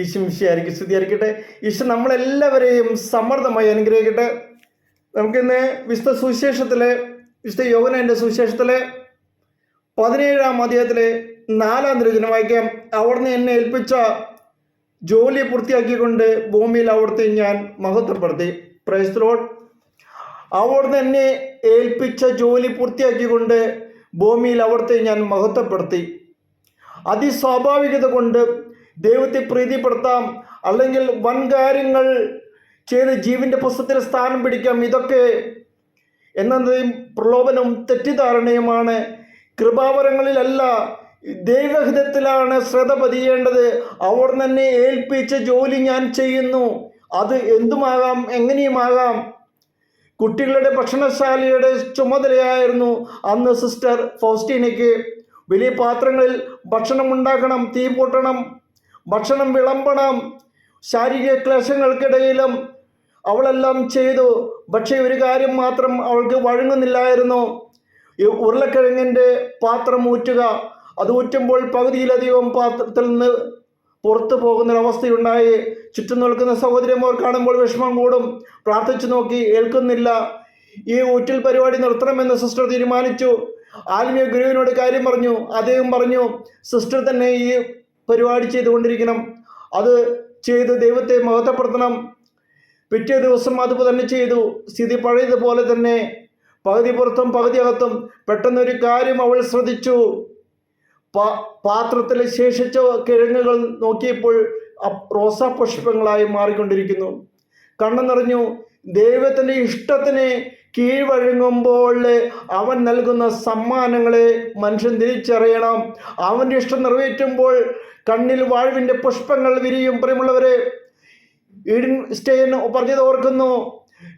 ഈശോമിശിഹായ്ക്ക് സ്തുതിയായിരിക്കട്ടെ. ഈശോ നമ്മളെല്ലാവരെയും സമൃദ്ധമായി അനുഗ്രഹിക്കട്ടെ. നമുക്കിന്ന് വിശുദ്ധ സുവിശേഷത്തിലെ വിശുദ്ധ യോഹന്നാന്റെ സുവിശേഷത്തിലെ 17-ാം അധ്യായത്തിലെ 4-ാം തിരുവചനം വായിക്കാം. അവിടുന്ന് എന്നെ ഏൽപ്പിച്ച ജോലി പൂർത്തിയാക്കിക്കൊണ്ട് ഭൂമിയിൽ അവിടുത്തെ ഞാൻ മഹത്വപ്പെടുത്തി. Praise the Lord. അവിടുന്ന് എന്നെ ഏൽപ്പിച്ച ജോലി പൂർത്തിയാക്കിക്കൊണ്ട് ഭൂമിയിൽ അവിടുത്തെ ഞാൻ മഹത്വപ്പെടുത്തി. അതിസ്വാഭാവികത കൊണ്ട് ദൈവത്തെ പ്രീതിപ്പെടുത്താം, അല്ലെങ്കിൽ വൻകാര്യങ്ങൾ ചെയ്ത് ജീവന്റെ പുസ്തകത്തിൽ സ്ഥാനം പിടിക്കാം. ഇതൊക്കെ എന്നതും പ്രലോഭനവും തെറ്റിദ്ധാരണയുമാണ്. കൃപാവരങ്ങളിലല്ല, ദൈവഹിതത്തിലാണ് ശ്രദ്ധ പതിയേണ്ടത്. അവിടുന്ന് എന്നെ ഏൽപ്പിച്ച ജോലി ഞാൻ ചെയ്യുന്നു. അത് എന്തുമാകാം, എങ്ങനെയുമാകാം. കുട്ടികളുടെ ഭക്ഷണശാലയുടെ ചുമതലയായിരുന്നു അന്ന് സിസ്റ്റർ ഫൗസ്റ്റീനയ്ക്ക്. വലിയ പാത്രങ്ങളിൽ ഭക്ഷണം ഉണ്ടാക്കണം, തീ പൊട്ടണം, ഭക്ഷണം വിളമ്പണം. ശാരീരിക ക്ലേശങ്ങൾക്കിടയിലും അവളെല്ലാം ചെയ്തു. പക്ഷേ ഒരു കാര്യം മാത്രം അവൾക്ക് വഴങ്ങുന്നില്ലായിരുന്നു. ഉരുളക്കിഴങ്ങിൻ്റെ പാത്രം ഊറ്റുക. അത് ഊറ്റുമ്പോൾ പകുതിയിലധികം പാത്രത്തിൽ നിന്ന് പുറത്തു പോകുന്നൊരവസ്ഥയുണ്ടായി. ചുറ്റും നിൽക്കുന്ന സഹോദരിമാർ കാണുമ്പോൾ വിഷമം കൂടും. പ്രാർത്ഥിച്ചു നോക്കി, ഏൽക്കുന്നില്ല. ഈ ഊറ്റൽ പരിപാടി നിർത്തണമെന്ന് സിസ്റ്റർ തീരുമാനിച്ചു. ആത്മീയ ഗുരുവിനോട് കാര്യം പറഞ്ഞു. അദ്ദേഹം പറഞ്ഞു, സിസ്റ്റർ തന്നെ ഈ പരിപാടി ചെയ്തുകൊണ്ടിരിക്കണം, അത് ചെയ്ത് ദൈവത്തെ മഹത്വപ്പെടുത്തണം. പിറ്റേ ദിവസം അതുപോലെ തന്നെ ചെയ്തു. സ്ഥിതി പഴയതുപോലെ തന്നെ, പകുതി പുറത്തും പകുതി അകത്തും. പെട്ടെന്നൊരു കാര്യം അവൾ ശ്രദ്ധിച്ചു. പാത്രത്തിൽ ശേഷിച്ച കിഴങ്ങുകൾ നോക്കിയപ്പോൾ റോസാ പുഷ്പങ്ങളായി മാറിക്കൊണ്ടിരിക്കുന്നു. കണ്ണു നിറഞ്ഞു. ദൈവത്തിൻ്റെ ഇഷ്ടത്തിന് കീഴ്വഴങ്ങുമ്പോൾ അവൻ നൽകുന്ന സമ്മാനങ്ങളെ മനുഷ്യൻ തിരിച്ചറിയണം. അവൻ്റെ ഇഷ്ടം നിറവേറ്റുമ്പോൾ കണ്ണിൽ വാഴ്വിൻ്റെ പുഷ്പങ്ങൾ വിരിയും. പ്രിയമുള്ളവരെ, ഈഡൻ സ്റ്റെയിൻ പറഞ്ഞത് ഓർക്കുന്നു.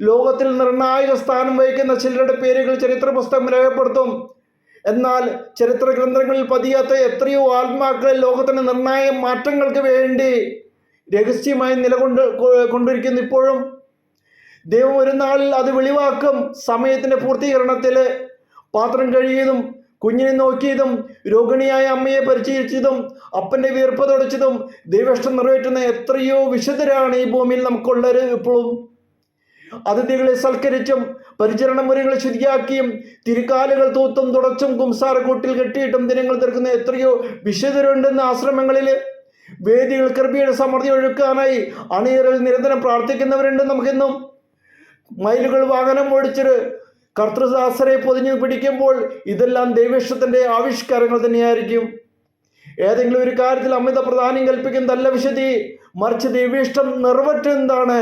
ലോകത്തിൽ നിർണായക സ്ഥാനം വഹിക്കുന്ന ചിലരുടെ പേരുകൾ ചരിത്ര പുസ്തകം രേഖപ്പെടുത്തും. എന്നാൽ ചരിത്ര ഗ്രന്ഥങ്ങളിൽ പതിയാത്ത എത്രയോ ആത്മാക്കൾ ലോകത്തിൻ്റെ നിർണായക മാറ്റങ്ങൾക്ക് വേണ്ടി രഹസ്യമായി കൊണ്ടിരിക്കുന്നു. ഇപ്പോഴും ദൈവം ഒരു നാളിൽ അത് വെളിവാക്കും. സമയത്തിൻ്റെ പൂർത്തീകരണത്തിൽ പാത്രം കഴുകിയതും കുഞ്ഞിനെ നോക്കിയതും രോഗിണിയായ അമ്മയെ പരിചരിച്ചതും അപ്പൻ്റെ വീർപ്പ് തുടച്ചതും ദൈവേഷ്ടം നിറവേറ്റുന്ന എത്രയോ വിശുദ്ധരാണ് ഈ ഭൂമിയിൽ നമുക്കുള്ളത്. ഇപ്പോഴും അതിഥികളെ സൽക്കരിച്ചും പരിചരണ മുറികളെ ശുദ്ധിയാക്കിയും തിരുക്കാലുകൾ തൂത്തും തുടച്ചും കുംസാരക്കൂട്ടിൽ കെട്ടിയിട്ടും ദിനങ്ങൾ തീർക്കുന്ന എത്രയോ വിശുദ്ധരുണ്ടെന്ന ആശ്രമങ്ങളിൽ. വേദികൾ കൃപയുടെ സമൃദ്ധി ഒഴുക്കാനായി അണിയറിൽ നിരന്തരം പ്രാർത്ഥിക്കുന്നവരുണ്ട് നമുക്കെന്നും. മൈലുകൾ വാഹനം ഓടിച്ചൊരു കർത്തൃദാസരെ പൊതിഞ്ഞു പിടിക്കുമ്പോൾ ഇതെല്ലാം ദൈവേഷ്ടത്തിൻ്റെ ആവിഷ്കാരങ്ങൾ തന്നെയായിരിക്കും. ഏതെങ്കിലും ഒരു കാര്യത്തിൽ അമിത പ്രാധാന്യം കൽപ്പിക്കുന്നതല്ല വിശുദ്ധി, മറിച്ച് ദൈവേഷ്ടം നിറവേറ്റുന്നതാണ്.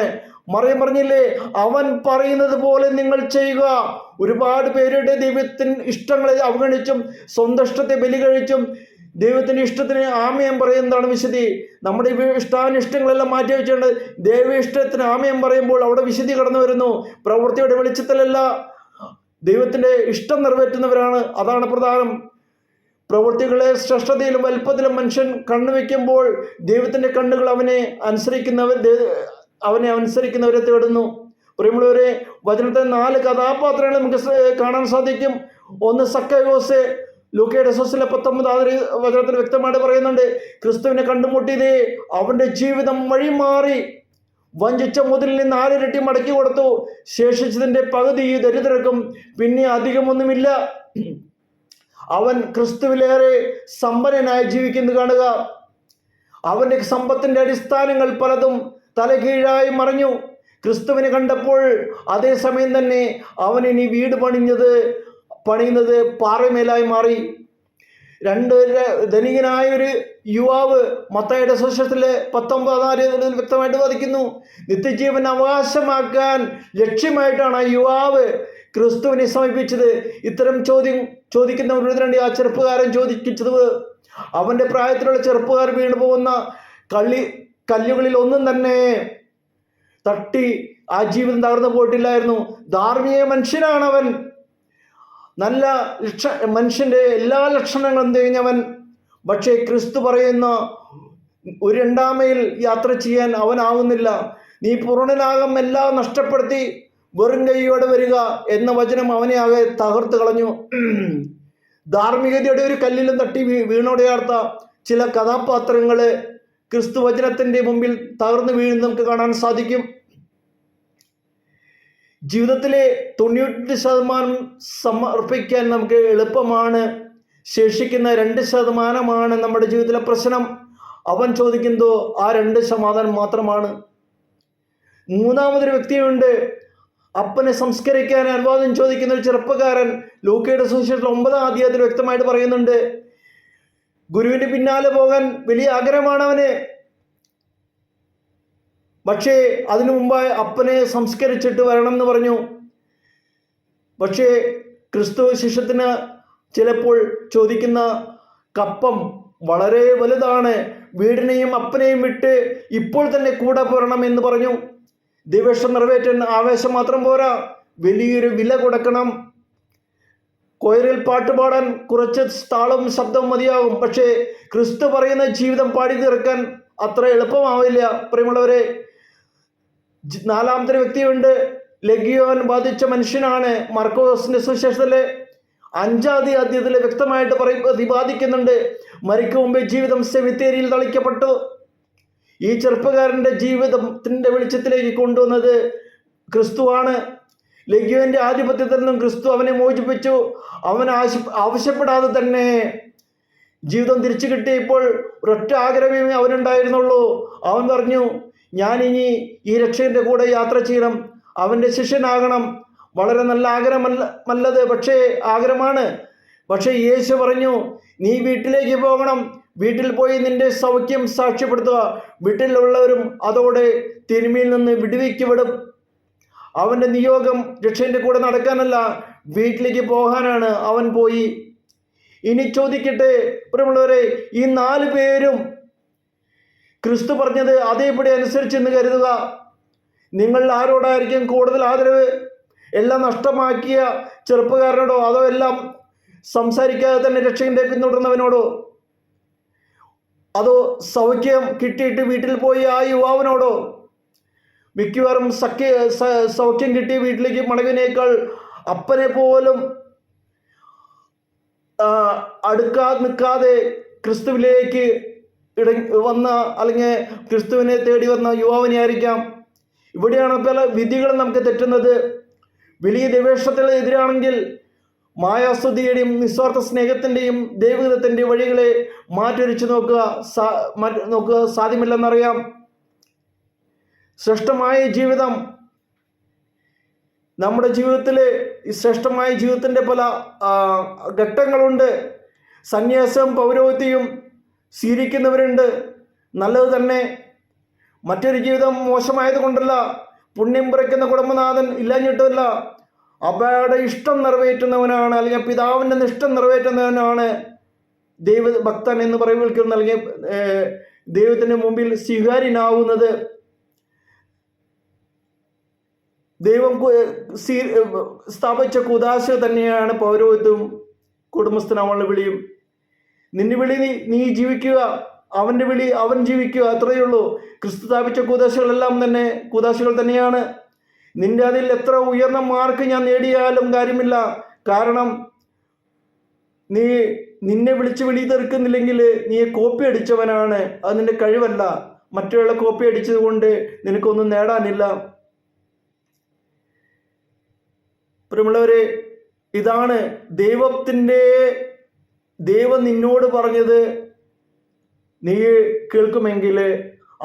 മറിയം പറഞ്ഞില്ലേ, അവൻ പറയുന്നത് പോലെ നിങ്ങൾ ചെയ്യുക. ഒരുപാട് പേരുടെ ദൈവത്തിന് ഇഷ്ടങ്ങളെ അവഗണിച്ചും സ്വന്തം ഇഷ്ടത്തെ ബലി കഴിച്ചും ദൈവത്തിൻ്റെ ഇഷ്ടത്തിന് ആമയം പറയുന്നതാണ് വിശുദ്ധി. നമ്മുടെ ഇഷ്ടാനിഷ്ടങ്ങളെല്ലാം മാറ്റി വെച്ചുകൊണ്ട് ദൈവ ഇഷ്ടത്തിന് ആമയം പറയുമ്പോൾ അവിടെ വിശുദ്ധി കടന്നു വരുന്നു. പ്രവൃത്തിയുടെ വെളിച്ചത്തിലല്ല, ദൈവത്തിൻ്റെ ഇഷ്ടം നിറവേറ്റുന്നവരാണ്. അതാണ് പ്രധാനം. പ്രവൃത്തികളെ ശ്രേഷ്ഠതയിലും വലുപ്പത്തിലും മനുഷ്യൻ കണ്ണുവെക്കുമ്പോൾ ദൈവത്തിൻ്റെ കണ്ണുകൾ അവനെ അനുസരിക്കുന്നവരെ തേടുന്നു. പ്രിയമുള്ളവരെ, വചനത്തെ 4 കഥാപാത്രങ്ങൾ നമുക്ക് കാണാൻ സാധിക്കും. ഒന്ന് സക്കയോസ്. ലൂക്കയുടെ സുവിശേഷത്തിലെ 19 വചനത്തിൽ വ്യക്തമായിട്ട് പറയുന്നുണ്ട്, ക്രിസ്തുവിനെ കണ്ടുമുട്ടിയതേ അവൻ്റെ ജീവിതം വഴിമാറി. വഞ്ചിച്ച മുതലിന് 4 ഇരട്ടി മടക്കി കൊടുത്തു. ശേഷിച്ചതിൻ്റെ പകുതി ദരിദ്രർക്കും. പിന്നെ അധികമൊന്നുമില്ല. അവൻ ക്രിസ്തുവിലേറെ സമ്പന്നനായി ജീവിക്കുന്നത് കാണുക. അവൻ്റെ സമ്പത്തിൻ്റെ അടിസ്ഥാനങ്ങൾ പലതും തലകീഴായി മറിഞ്ഞു. ക്രിസ്തുവിനെ കണ്ടപ്പോൾ അതേസമയം തന്നെ അവൻ ഇനി വീട് പണിയുന്നത് പാറമേലായി മാറി. ധനികനായ ഒരു യുവാവ് മത്തായിയുടെ സുവിശേഷത്തിലെ 19 വ്യക്തമായിട്ട് വാദിക്കുന്നു. നിത്യജീവൻ അവകാശമാക്കാൻ ലക്ഷ്യമായിട്ടാണ് ആ യുവാവ് ക്രിസ്തുവിനെ സമീപിച്ചത്. ഇത്തരം ചോദ്യം ചോദിക്കുന്നവരുടെ ആ ചെറുപ്പക്കാരൻ ചോദിച്ചത്, അവൻ്റെ പ്രായത്തിലുള്ള ചെറുപ്പക്കാർ വീണു പോകുന്ന കല്ലുകളിൽ ഒന്നും തന്നെ തട്ടി ആ ജീവിതം തകർന്നു പോയിട്ടില്ലായിരുന്നു. ധാർമ്മിക മനുഷ്യനാണ് അവൻ. നല്ല മനുഷ്യൻ്റെ എല്ലാ ലക്ഷണങ്ങളും തികഞ്ഞവൻ. പക്ഷേ ക്രിസ്തു പറയുന്ന ഒരു 2-ാം മൈൽ യാത്ര ചെയ്യാൻ അവനാവുന്നില്ല. നീ പൂർണ്ണനാകം എല്ലാം നഷ്ടപ്പെടുത്തി വെറും കൈയോടെ വരിക എന്ന വചനം അവനെ ആകെ തകർത്ത് കളഞ്ഞു. ധാർമ്മികതയുടെ ഒരു കല്ലിലും തട്ടി വീണോടെയാർത്ത ചില കഥാപാത്രങ്ങൾ ക്രിസ്തു വചനത്തിൻ്റെ മുമ്പിൽ തകർന്നു വീഴുന്നത് നമുക്ക് കാണാൻ സാധിക്കും. ജീവിതത്തിലെ 98% സമർപ്പിക്കാൻ നമുക്ക് എളുപ്പമാണ്. ശേഷിക്കുന്ന 2% നമ്മുടെ ജീവിതത്തിലെ പ്രശ്നം. അവൻ ചോദിക്കുന്നതോ ആ 2% മാത്രമാണ്. മൂന്നാമതൊരു വ്യക്തിയുണ്ട്, അപ്പനെ സംസ്കരിക്കാൻ അനുവാദം ചോദിക്കുന്ന ഒരു ചെറുപ്പക്കാരൻ. ലൂക്കയുടെ സുവിശേഷത്തിൽ 9-ാം അധ്യായത്തിൽ വ്യക്തമായിട്ട് പറയുന്നുണ്ട്, ഗുരുവിൻ്റെ പിന്നാലെ പോകാൻ വലിയ ആഗ്രഹമാണ് അവന്. പക്ഷേ അതിനു മുമ്പായി അപ്പനെ സംസ്കരിച്ചിട്ട് വരണം എന്ന് പറഞ്ഞു. പക്ഷേ ക്രിസ്തു ശിഷ്യത്തിന് ചിലപ്പോൾ ചോദിക്കുന്ന കപ്പം വളരെ വലുതാണ്. വീടിനെയും അപ്പനെയും വിട്ട് ഇപ്പോൾ തന്നെ കൂടെ പോരണം എന്ന് പറഞ്ഞു. ദൈവേഷ്ടം നിറവേറ്റാൻ ആവേശം മാത്രം പോരാ, വലിയൊരു വില കൊടുക്കണം. കൊയറിൽ പാട്ടുപാടാൻ കുറച്ച് താളവും ശബ്ദവും മതിയാകും. പക്ഷേ ക്രിസ്തു പറയുന്ന ജീവിതം പാടി തീർക്കാൻ അത്ര എളുപ്പമാവില്ല പ്രിയമുള്ളവരെ. 4-മത്തെ വ്യക്തിയുണ്ട്, ലഗിയോൻ ബാധിച്ച മനുഷ്യനാണ്. മർക്കോസിന്റെ സുവിശേഷത്തിലെ 5-ാം അധ്യായത്തിൽ വ്യക്തമായിട്ട് പ്രതിപാദിക്കുന്നുണ്ട്, മരിക്കും മുമ്പേ ജീവിതം സെമിത്തേരിയിൽ തളിക്കപ്പെട്ടു. ഈ ചെറുപ്പക്കാരൻ്റെ ജീവിതത്തിൻ്റെ വെളിച്ചത്തിലേക്ക് കൊണ്ടുവന്നത് ക്രിസ്തുവാണ്. ലഗിയോന്റെ ആധിപത്യത്തിൽ നിന്നും ക്രിസ്തു അവനെ മോചിപ്പിച്ചു. അവൻ ആവശ്യപ്പെടാതെ തന്നെ ജീവിതം തിരിച്ചു കിട്ടിയപ്പോൾ ഒരൊറ്റ ആഗ്രഹമേ അവനുണ്ടായിരുന്നുള്ളൂ. അവൻ പറഞ്ഞു, ഞാനിനി ഈ രക്ഷകന്റെ കൂടെ യാത്ര ചെയ്യണം, അവൻ്റെ ശിഷ്യനാകണം. വളരെ നല്ല ആഗ്രഹമല്ലത്, പക്ഷേ ആഗ്രഹമാണ്. പക്ഷേ യേശു പറഞ്ഞു, നീ വീട്ടിലേക്ക് പോകണം, വീട്ടിൽ പോയി നിന്റെ സൗഖ്യം സാക്ഷ്യപ്പെടുത്തുക. വീട്ടിലുള്ളവരും അതോടെ തിരുമയിൽ നിന്ന് വിടുവിക്കപ്പെടും. അവൻ്റെ നിയോഗം രക്ഷകന്റെ കൂടെ നടക്കാനല്ല, വീട്ടിലേക്ക് പോകാനാണ്. അവൻ പോയി. ഇനി ചോദിക്കട്ടെ പ്രിയമുള്ളവരെ, ഈ 4 പേരും ക്രിസ്തു പറഞ്ഞത് അതേപടി അനുസരിച്ചെന്ന് കരുതുക. നിങ്ങൾ ആരോടായിരിക്കും കൂടുതൽ ആദരവ്? എല്ലാം നഷ്ടമാക്കിയ ചെറുപ്പക്കാരനോടോ, അതോ എല്ലാം സംസാരിക്കാതെ തന്നെ രക്ഷകന്റെ പിന്തുടർന്നവനോടോ, അതോ സൗഖ്യം കിട്ടിയിട്ട് വീട്ടിൽ പോയി ആ യുവാവിനോടോ? മിക്കവാറും സൗഖ്യം കിട്ടി വീട്ടിലേക്ക് മടങ്ങിനേക്കാൾ അപ്പനെ പോലും നിൽക്കാതെ ക്രിസ്തുവിലേക്ക് വന്ന, അല്ലെങ്കിൽ ക്രിസ്തുവിനെ തേടി വന്ന യുവാവിനെ ആയിരിക്കാം. ഇവിടെയാണ് പല വിധികളും നമുക്ക് തെറ്റുന്നത്. വലിയ ദൈവേഷ്ടത്തിനെതിരാണെങ്കിൽ മായാസ്തുതിയുടെയും നിസ്വാർത്ഥ സ്നേഹത്തിൻ്റെയും ദൈവഹിതത്തിൻ്റെ വഴികളെ മാറ്റൊരിച്ചു നോക്കുക സാധ്യമല്ലെന്നറിയാം. ശ്രേഷ്ഠമായ ജീവിതം, നമ്മുടെ ജീവിതത്തിൽ ഈ ശ്രേഷ്ഠമായ ജീവിതത്തിൻ്റെ പല ഘട്ടങ്ങളുണ്ട്. സന്യാസം പൗരോഹിത്യവും സ്വീകരിക്കുന്നവരുണ്ട്, നല്ലത് തന്നെ. മറ്റൊരു ജീവിതം മോശമായത് കൊണ്ടല്ല, പുണ്യം പുറയ്ക്കുന്ന കുടുംബനാഥൻ ഇല്ലാഞ്ഞിട്ടല്ല, അബയുടെ ഇഷ്ടം നിറവേറ്റുന്നവനാണ്, അല്ലെങ്കിൽ പിതാവിൻ്റെ ഇഷ്ടം നിറവേറ്റുന്നവനാണ് ദൈവഭക്തൻ എന്ന് പറയുമ്പോൾ നൽകിയ ദൈവത്തിൻ്റെ മുമ്പിൽ സ്വീകാര്യനാവുന്നത്. ദൈവം സ്ഥാപിച്ച കുദാശ തന്നെയാണ് പൗരോഹിത്യവും കുടുംബസ്ഥനാവുള്ള വിളിയും. നിന്റെ വിളി നീ ജീവിക്കുക, അവൻ്റെ വിളി അവൻ ജീവിക്കുക, അത്രയേ ഉള്ളൂ. ക്രിസ്തു സ്ഥാപിച്ച കൂദാശകളെല്ലാം തന്നെ കൂദാശകൾ തന്നെയാണ്. നിന്റെ അതിൽ എത്ര ഉയർന്ന മാർക്ക് ഞാൻ നേടിയാലും കാര്യമില്ല. കാരണം നിന്നെ വിളിച്ച് വിളി തീർക്കുന്നില്ലെങ്കിൽ നീ കോപ്പി അടിച്ചവനാണ്. അത് നിന്റെ കഴിവല്ല. മറ്റുള്ള കോപ്പി അടിച്ചത് കൊണ്ട് നിനക്കൊന്നും നേടാനില്ല. പ്രിയമുള്ളവരെ, ഇതാണ് ദൈവം നിന്നോട് പറഞ്ഞത്. നീ കേൾക്കുമെങ്കിൽ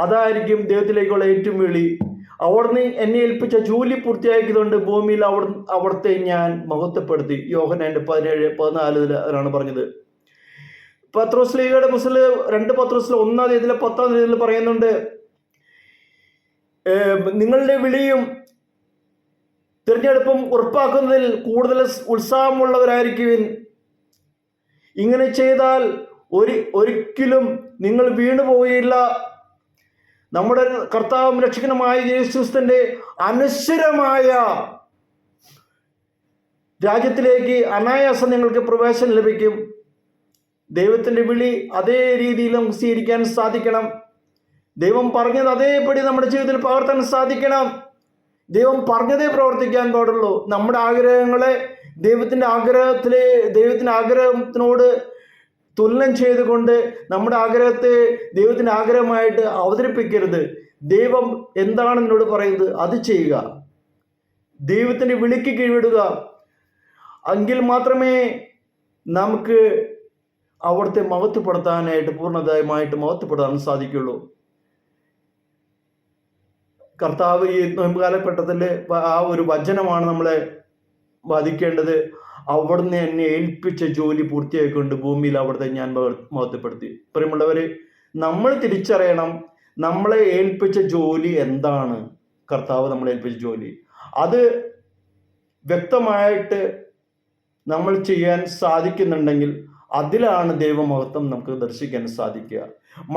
അതായിരിക്കും ദൈവത്തിലേക്കുള്ള ഏറ്റവും വിളി. അവിടുന്ന് എന്നെ ഏൽപ്പിച്ച ജോലി പൂർത്തിയാക്കിയതുകൊണ്ട് ഭൂമിയിൽ അവിടുത്തെ ഞാൻ മഹത്വപ്പെടുത്തി. യോഹന്നാന്റെ 17:14 അതിനാണ് പറഞ്ഞത്. പത്രോസ്ലീഹയുടെ പുസ്തകത്തിൽ 2 പത്രോസിൽ 1-ാം അധ്യായത്തിലെ 10-ാം അധ്യായത്തിൽ പറയുന്നുണ്ട്, നിങ്ങളുടെ വിളിയും തിരഞ്ഞെടുപ്പും ഉറപ്പാക്കുന്നതിൽ കൂടുതൽ ഉത്സാഹമുള്ളവരായിരിക്കുവിൻ. ഇങ്ങനെ ചെയ്താൽ ഒരിക്കലും നിങ്ങൾ വീണുപോവുകയില്ല. നമ്മുടെ കർത്താവും രക്ഷകനുമായ യേശുക്രിസ്തുവിന്റെ അനശ്വരമായ രാജ്യത്തിലേക്ക് അനായാസം നിങ്ങൾക്ക് പ്രവേശനം ലഭിക്കും. ദൈവത്തിൻ്റെ വിളി അതേ രീതിയിൽ നമുക്ക് സ്വീകരിക്കാൻ സാധിക്കണം. ദൈവം പറഞ്ഞത് അതേപടി നമ്മുടെ ജീവിതത്തിൽ പകർത്താൻ സാധിക്കണം. ദൈവം പറഞ്ഞതേ പ്രവർത്തിക്കാൻ പാടുള്ളൂ. നമ്മുടെ ആഗ്രഹങ്ങളെ ദൈവത്തിൻ്റെ ആഗ്രഹത്തിനോട് തുലനം ചെയ്തുകൊണ്ട് നമ്മുടെ ആഗ്രഹത്തെ ദൈവത്തിൻ്റെ ആഗ്രഹമായിട്ട് അവതരിപ്പിക്കരുത്. ദൈവം എന്താണ് എന്നോട് പറയുന്നത് അത് ചെയ്യുക. ദൈവത്തിൻ്റെ വിളിക്ക് കീഴ്പ്പെടുക. എങ്കിൽ മാത്രമേ നമുക്ക് അവിടുത്തെ മഹത്വപ്പെടുത്താനായിട്ട് പൂർണ്ണതമായിട്ട് മഹത്വപ്പെടുത്താൻ സാധിക്കുള്ളൂ. കർത്താവ് ഈ നോയമ്പ് കാലഘട്ടത്തിൽ ആ ഒരു വചനമാണ് നമ്മളെ ബാധിക്കേണ്ടത്. അവിടുന്ന് എന്നെ ഏൽപ്പിച്ച ജോലി പൂർത്തിയായിക്കൊണ്ട് ഭൂമിയിൽ അവിടുത്തെ ഞാൻ മഹത്വപ്പെടുത്തി. പ്രിയമുള്ളവർ, നമ്മൾ തിരിച്ചറിയണം നമ്മളെ ഏൽപ്പിച്ച ജോലി എന്താണ്. കർത്താവ് നമ്മളെ ഏൽപ്പിച്ച ജോലി അത് വ്യക്തമായിട്ട് നമ്മൾ ചെയ്യാൻ സാധിക്കുന്നുണ്ടെങ്കിൽ അതിലാണ് ദൈവമഹത്വം നമുക്ക് ദർശിക്കാൻ സാധിക്കുക.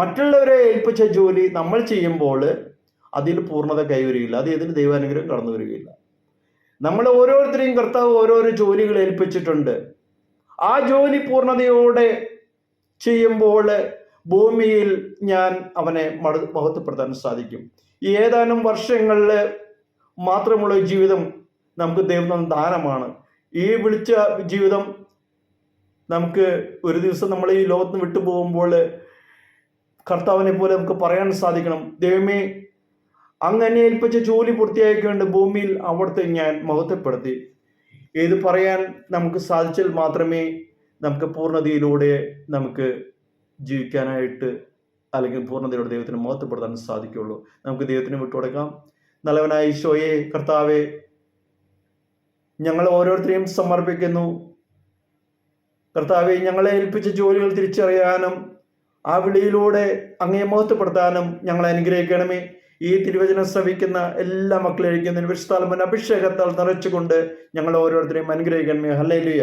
മറ്റുള്ളവരെ ഏൽപ്പിച്ച ജോലി നമ്മൾ ചെയ്യുമ്പോൾ അതിൽ പൂർണ്ണത കൈവരികയില്ല. അത് ഏതിന് ദൈവാനുഗ്രഹം കടന്നു വരികയില്ല. നമ്മൾ ഓരോരുത്തരെയും കർത്താവ് ഓരോരോ ജോലികൾ ഏൽപ്പിച്ചിട്ടുണ്ട്. ആ ജോലി പൂർണ്ണതയോടെ ചെയ്യുമ്പോൾ ഭൂമിയിൽ ഞാൻ അവനെ മഹത്വപ്പെടുത്താൻ സാധിക്കും. ഈ ഏതാനും വർഷങ്ങളിൽ മാത്രമുള്ള ജീവിതം നമുക്ക് ദൈവം ദാനമാണ്. ഈ വിളിച്ച ജീവിതം നമുക്ക് ഒരു ദിവസം നമ്മൾ ഈ ലോകത്ത് നിന്ന് വിട്ടുപോകുമ്പോൾ കർത്താവിനെ പോലെ നമുക്ക് പറയാൻ സാധിക്കണം, ദൈവമേ അങ്ങനെ ഏൽപ്പിച്ച ജോലി പൂർത്തിയാക്കിക്കൊണ്ട് ഭൂമിയിൽ അവിടുത്തെ ഞാൻ മഹത്വപ്പെടുത്തി. ഇത് പറയാൻ നമുക്ക് സാധിച്ചാൽ മാത്രമേ നമുക്ക് പൂർണ്ണതയിലൂടെ നമുക്ക് ജീവിക്കാനായിട്ട് അല്ലെങ്കിൽ പൂർണ്ണതയിലൂടെ ദൈവത്തിന് മഹത്വപ്പെടുത്താൻ സാധിക്കുകയുള്ളൂ. നമുക്ക് ദൈവത്തിന് വിട്ടുകൊടുക്കാം. നല്ലവനായ ഈശോയെ, കർത്താവെ, ഞങ്ങൾ ഓരോരുത്തരെയും സമർപ്പിക്കുന്നു. കർത്താവെ, ഞങ്ങളെ ഏൽപ്പിച്ച ജോലികൾ തിരിച്ചറിയാനും ആ വിളിയിലൂടെ അങ്ങയെ മഹത്വപ്പെടുത്താനും ഞങ്ങളെ അനുഗ്രഹിക്കണമേ. ഈ തിരുവചനം ശ്രവിക്കുന്ന എല്ലാ മക്കളെയും പരിശുദ്ധാത്മാവിന്റെ അഭിഷേകത്താൽ നിറച്ചുകൊണ്ട് ഞങ്ങൾ ഓരോരുത്തരെയും അനുഗ്രഹിക്കണമേ. ഹല്ലേലൂയ.